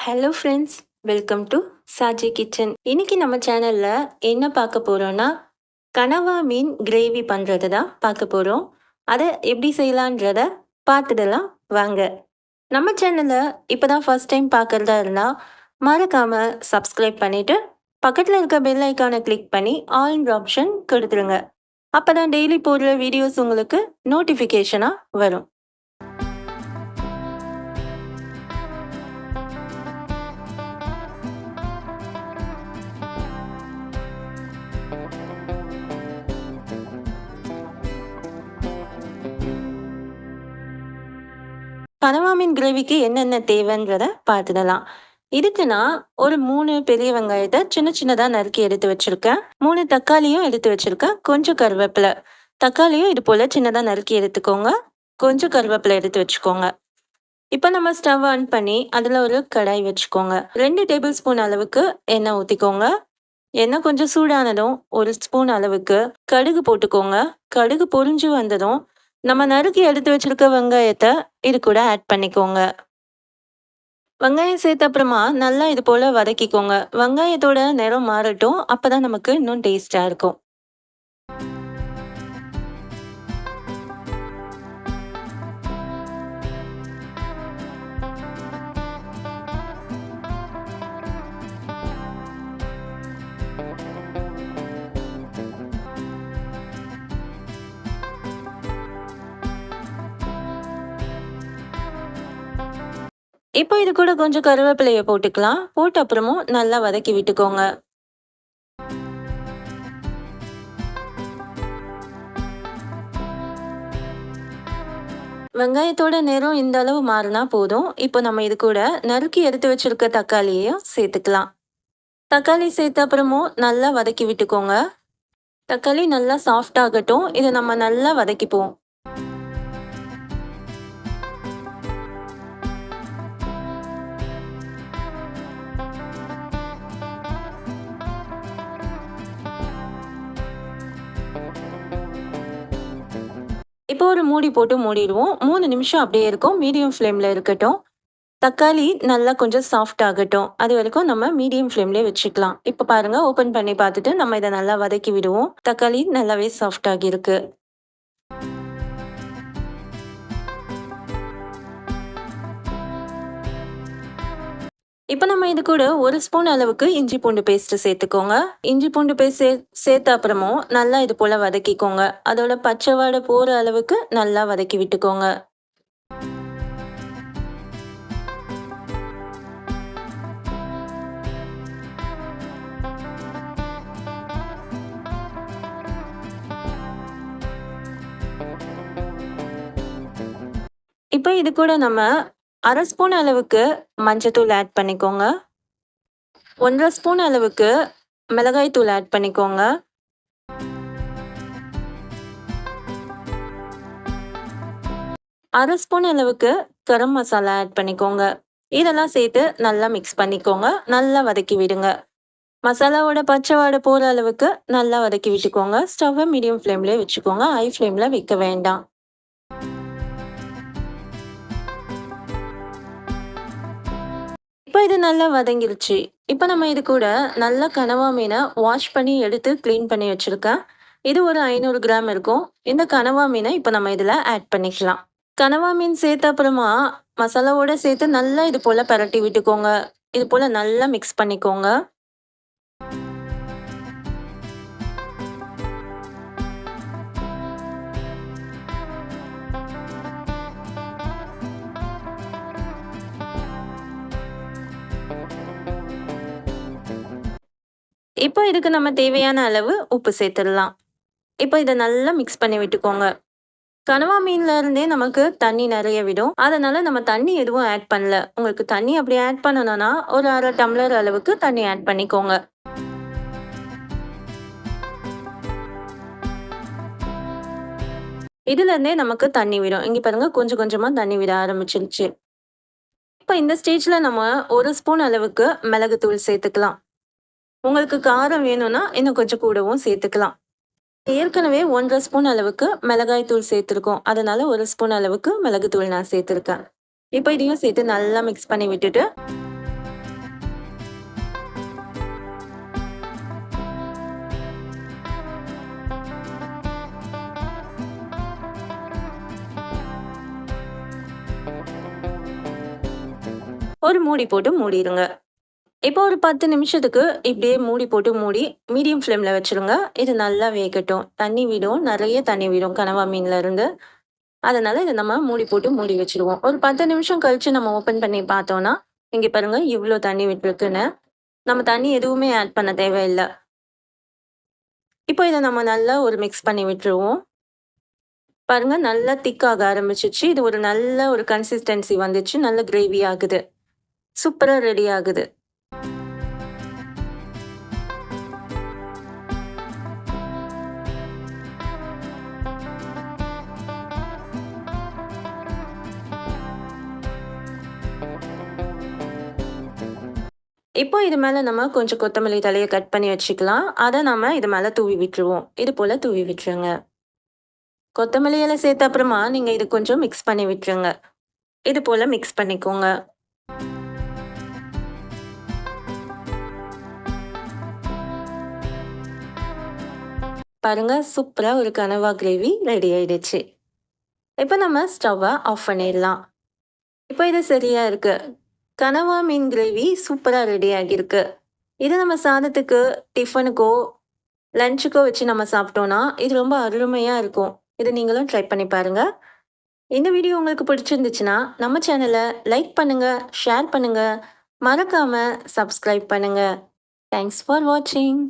Hello friends, welcome to Saji kitchen. இன்னைக்கு நம்ம சேனல்ல என்ன பார்க்க போறோம்னா, கனவா மீன் கிரேவி பண்ணுறது தான் பார்க்க போகிறோம். அதை எப்படி செய்யலான்றத பார்த்துடலாம் வாங்க. நம்ம சேனலை இப்போ தான் ஃபர்ஸ்ட் டைம் பார்க்குறதா இருந்தால் மறக்காமல் சப்ஸ்கிரைப் பண்ணிவிட்டு பக்கத்தில் இருக்க பெல் ஐக்கானை கிளிக் பண்ணி ஆல்ன்ற ஆப்ஷன் கொடுத்துருங்க. அப்போ தான் டெய்லி போடுற வீடியோஸ் உங்களுக்கு நோட்டிஃபிகேஷனாக வரும். கனவா மீன் கிரேவிக்கு என்னென்ன தேவைன்றத பார்த்துடலாம். இதுக்கு நான் ஒரு 3 பெரிய வெங்காயத்தை சின்ன சின்னதாக நறுக்கி எடுத்து வச்சுருக்கேன். 3 தக்காளியும் எடுத்து வச்சுருக்கேன். கொஞ்சம் கருவேப்பிலை. தக்காளியும் இது போல் சின்னதாக நறுக்கி எடுத்துக்கோங்க. கொஞ்சம் கருவேப்பிலை எடுத்து வச்சுக்கோங்க. இப்போ நம்ம ஸ்டவ் ஆன் பண்ணி அதில் ஒரு கடாய் வச்சுக்கோங்க. 2 டேபிள் ஸ்பூன் அளவுக்கு எண்ணெய் ஊற்றிக்கோங்க. எண்ணெய் கொஞ்சம் சூடானதும் 1 ஸ்பூன் அளவுக்கு கடுகு போட்டுக்கோங்க. கடுகு பொரிஞ்சு வந்ததும் நம்ம நறுக்கி எடுத்து வச்சிருக்க வெங்காயத்தை இது கூட ஆட் பண்ணிக்கோங்க. வெங்காயம் சேர்த்த அப்புறமா நல்லா இது போல் வதக்கிக்கோங்க. வெங்காயத்தோட நிறம் மாறட்டும், அப்போ தான் நமக்கு இன்னும் டேஸ்டாக இருக்கும். இப்போ இது கூட கொஞ்சம் கருவேப்பிலையை போட்டுக்கலாம். போட்ட அப்புறமும் நல்லா வதக்கி விட்டுக்கோங்க. வெங்காயத்தோட நிறம் இந்த அளவு மாறினா போதும். இப்போ நம்ம இது கூட நறுக்கி எடுத்து வச்சிருக்க தக்காளியையும் சேர்த்துக்கலாம். தக்காளி சேர்த்த அப்புறமும் நல்லா வதக்கி விட்டுக்கோங்க. தக்காளி நல்லா சாஃப்ட் ஆகட்டும். இதை நம்ம நல்லா வதக்கிப்போம். இப்போ ஒரு மூடி போட்டு மூடிடுவோம். 3 நிமிஷம் அப்படியே இருக்கும். மீடியம் ஃப்ளேமில் இருக்கட்டும். தக்காளி நல்லா கொஞ்சம் சாஃப்ட் ஆகட்டும். அது வரைக்கும் நம்ம மீடியம் ஃப்ளேம்லேயே வச்சுக்கலாம். இப்போ பாருங்க, ஓப்பன் பண்ணி பார்த்துட்டு நம்ம இதை நல்லா வதக்கி விடுவோம். தக்காளி நல்லாவே சாஃப்ட் ஆகியிருக்கு. இப்போ நம்ம இது கூட 1 ஸ்பூன் அளவுக்கு இஞ்சி பூண்டு பேஸ்ட் சேர்த்துக்கோங்க. இஞ்சி பூண்டு பேஸ்ட் சேர்த்த அப்புறமும் நல்லா இது போல் வதக்கிக்கோங்க. அதோட பச்சை வாடை போகிற அளவுக்கு நல்லா வதக்கி விட்டுக்கோங்க. இப்போ இது கூட நம்ம 1/2 ஸ்பூன் அளவுக்கு மஞ்சத்தூள் ஆட் பண்ணிக்கோங்க. 1/2 ஸ்பூன் அளவுக்கு மிளகாய் தூள் ஆட் பண்ணிக்கோங்க. 1/2 ஸ்பூன் அளவுக்கு கரம் மசாலா ஆட் பண்ணிக்கோங்க. இதெல்லாம் சேர்த்து நல்லா மிக்ஸ் பண்ணிக்கோங்க. நல்லா வதக்கி விடுங்க. மசாலாவோட பச்சை வாடை போகிற அளவுக்கு நல்லா வதக்கி விட்டுக்கோங்க. ஸ்டவ்வை மீடியம் ஃப்ளேம்லேயே வச்சுக்கோங்க. ஹை ஃப்ளேமில் வைக்க வேண்டாம். இப்போ இது நல்லா வதங்கிருச்சு. இப்போ நம்ம இது கூட நல்லா கனவா மீனை வாஷ் பண்ணி எடுத்து க்ளீன் பண்ணி வச்சுருக்கேன். இது ஒரு 500 கிராம் இருக்கும். இந்த கனவா மீனை இப்போ நம்ம இதில் ஆட் பண்ணிக்கலாம். கனவா மீன் சேர்த்த அப்புறமா மசாலாவோட சேர்த்து நல்லா இது போல் பரட்டி விட்டுக்கோங்க. இது போல் நல்லா மிக்ஸ் பண்ணிக்கோங்க. இப்போ இதுக்கு நம்ம தேவையான அளவு உப்பு சேர்த்துடலாம். இப்போ இதை நல்லா மிக்ஸ் பண்ணி விட்டுக்கோங்க. கனவா மீன்ல இருந்தே நமக்கு தண்ணி நிறைய விடும். அதனால நம்ம தண்ணி எதுவும் ஆட் பண்ணல. உங்களுக்கு தண்ணி அப்படி ஆட் பண்ணணும்னா ஒரு 1/2 டம்ளர் அளவுக்கு தண்ணி ஆட் பண்ணிக்கோங்க. இதுல இருந்தே நமக்கு தண்ணி விடும். இங்க பாருங்க, கொஞ்சம் கொஞ்சமா தண்ணி விட ஆரம்பிச்சிருச்சு. இப்போ இந்த ஸ்டேஜ்ல நம்ம 1 ஸ்பூன் அளவுக்கு மிளகுத்தூள் சேர்த்துக்கலாம். உங்களுக்கு காரம் வேணும்னா இன்னும் கொஞ்சம் கூடவும் சேர்த்துக்கலாம். ஏற்கனவே 1/2 ஸ்பூன் அளவுக்கு மிளகாய் தூள் சேர்த்துருக்கோம். அதனால 1 ஸ்பூன் அளவுக்கு மிளகுத்தூள் நான் சேர்த்துருக்கேன். இப்போ இதையும் சேர்த்து நல்லா மிக்ஸ் பண்ணி விட்டுட்டு ஒரு மூடி போட்டு மூடிடுங்க. இப்போ ஒரு 10 நிமிஷத்துக்கு இப்படியே மூடி போட்டு மூடி மீடியம் ஃப்ளேமில் வச்சுருங்க. இது நல்லா வேகட்டும். தண்ணி விடும், நிறைய தண்ணி விடும் கனவா மீன்ல இருந்து. அதனால இதை நம்ம மூடி போட்டு மூடி வச்சுருவோம். ஒரு 10 நிமிஷம் கழிச்சு நம்ம ஓப்பன் பண்ணி பார்த்தோம்னா, இங்கே பாருங்க இவ்வளோ தண்ணி விட்டுருக்குன்னு. நம்ம தண்ணி எதுவுமே ஆட் பண்ண தேவையில்லை. இப்போ இதை நம்ம நல்லா ஒரு மிக்ஸ் பண்ணி விட்டுருவோம். பாருங்க நல்லா திக்காக ஆரம்பிச்சிச்சு. இது ஒரு நல்ல ஒரு கன்சிஸ்டன்சி வந்துச்சு. நல்ல கிரேவி ஆகுது. சூப்பரா ரெடி ஆகுது. இப்போ இது மேல நம்ம கொஞ்சம் கொத்தமல்லி தழைய கட் பண்ணி வச்சுக்கலாம். அத நம்ம இது மேல தூவி விட்டுருவோம். இது போல தூவி விட்டுருங்க. கொத்தமல்லி இலை சேர்த்த அப்புறமா நீங்க இது கொஞ்சம் மிக்ஸ் பண்ணி விட்டுருங்க. இது போல மிக்ஸ் பண்ணிக்கோங்க. பாருங்க சூப்பரா ஒரு கனவா கிரேவி ரெடி ஆயிடுச்சு. இப்போ நம்ம ஸ்டவ்வை ஆஃப் பண்ணிடலாம். இப்போ இது சரியா இருக்கு. கனவா மீன் கிரேவி சூப்பரா ரெடி ஆகியிருக்கு. இது நம்ம சாதத்துக்கு, டிஃபனுக்கோ, லஞ்சுக்கோ வச்சு நம்ம சாப்பிட்டோம்னா, இது ரொம்ப அருமையா இருக்கும். இத நீங்களும் ட்ரை பண்ணி பாருங்க. இந்த வீடியோ உங்களுக்கு பிடிச்சிருந்துச்சுன்னா, நம்ம சேனல லைக் பண்ணுங்க, ஷேர் பண்ணுங்க, மறக்காம சப்ஸ்கிரைப் பண்ணுங்க. தேங்க்ஸ் ஃபார் வாட்சிங்.